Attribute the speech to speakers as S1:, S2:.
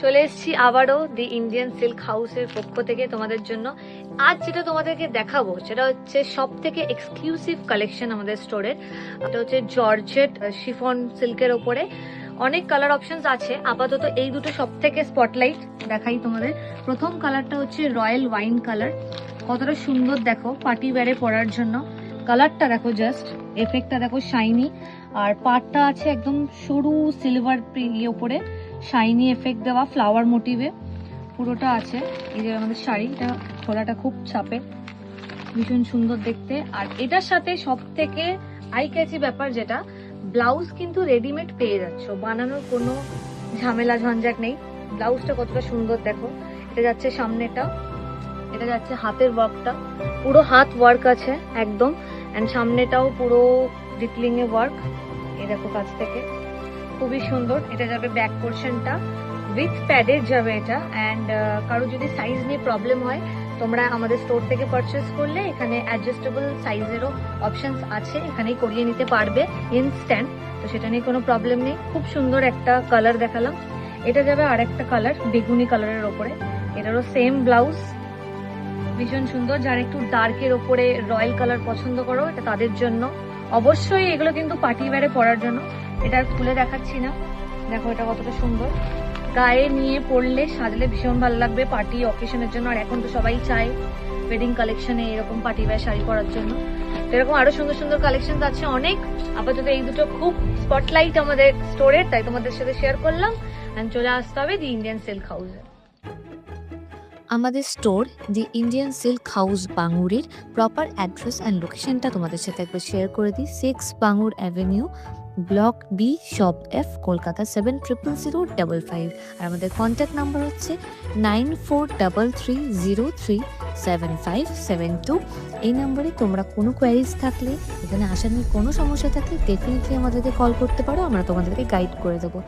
S1: চলে এসেছি আবারও দি ইন্ডিয়ান সিল্ক হাউসের পক্ষ থেকে তোমাদের জন্য। আজ যেটা তোমাদেরকে দেখাবো সেটা হচ্ছে সব থেকে এক্সক্লুসিভ কালেকশন আমাদের স্টোরের। এটা হচ্ছে জর্জেট শিফন সিল্কের ওপরে অনেক কালার অপশনস আছে। আপাতত এই দুটো সব থেকে স্পটলাইট দেখাই তোমাদের। প্রথম কালারটা হচ্ছে রয়্যাল ওয়াইন কালার, কতটা সুন্দর দেখো পার্টি ওয়্যারে পরার জন্য। কালারটা দেখো, জাস্ট এফেক্টটা দেখো, শাইনি। আর পাটটা আছে একদম সরু সিলভার ওপরে শাইনি এফেক্ট দেওয়া ফ্লাওয়ার মোটিভে পুরোটা আছে। এই যে আমাদের শাড়িটা, খোলাটা খুব ছাপে, ভীষণ সুন্দর দেখতে। আর এটার সাথে সব থেকে আই ক্যাচি ব্যাপার যেটা, ব্লাউজ কিন্তু রেডিমেড পেয়ে যাচ্ছ, বানানোর কোনো ঝামেলা ঝঞ্ঝাট নেই। ব্লাউজটা কতটা সুন্দর দেখো। এটা যাচ্ছে সামনেটা, এটা যাচ্ছে হাতের ওয়ার্কটা, পুরো হাত ওয়ার্ক আছে একদম। অ্যান্ড সামনেটাও পুরো ডিটলিং এ ওয়ার্ক, এই দেখো কাছ থেকে খুবই সুন্দর। এটা যাবে ব্যাক পোর্শনটা, উইথ প্যাডের যাবে এটা। অ্যান্ড কারো যদি সাইজ নিয়ে প্রবলেম হয়, তোমরা আমাদের স্টোর থেকে পারচেস করলে এখানে অ্যাডজাস্টেবল সাইজেরও অপশনস আছে, এখানেই করিয়ে নিতে পারবে ইনস্ট্যান্ট, তো সেটা নিয়ে কোনো প্রবলেম নেই। খুব সুন্দর একটা কালার দেখালাম। এটা যাবে আর একটা কালার, বেগুনি কালারের ওপরে, এটারও সেম ব্লাউজ, ভীষণ সুন্দর। যারা একটু ডার্কের ওপরে রয়্যাল কালার পছন্দ করো, এটা তাদের জন্য। অবশ্যই এগুলো কিন্তু পার্টি ওয়্যারে পরার জন্য। এটা খুলে দেখাচ্ছি না, দেখো এটা কতটা সুন্দর, গায়ে নিয়ে পরলে সাজলে ভীষণ ভালো লাগবে পার্টি অকেশনের জন্য। আর এখন তো সবাই চায় ওয়েডিং কালেকশনে এরকম পার্টি ওয়্যার শাড়ি পরার জন্য। এরকম আরো সুন্দর সুন্দর কালেকশন আছে অনেক। আপাতত এই দুটো খুব স্পটলাইট আমাদের স্টোরের, তাই তোমাদের সাথে শেয়ার করলাম। আর চলে আসতে হবে দি ইন্ডিয়ান সিল্ক হাউসে।
S2: আমাদের store the Indian silk house বাঙুরির প্রপার অ্যাড্রেস অ্যান্ড লোকেশনটা তোমাদের সাথে একবার শেয়ার করে দিই। 6 Bangur avenue, block B, shop F, Kolkata 700055। আর আমাদের কন্ট্যাক্ট নাম্বার হচ্ছে 9433037572। এই নাম্বারে তোমরা কোনো কোয়ারিজ থাকলে, এখানে আসা নিয়ে কোনো সমস্যা থাকলে ডেফিনেটলি আমাদেরকে কল করতে পারো, আমরা তোমাদেরকে গাইড করে দেবো।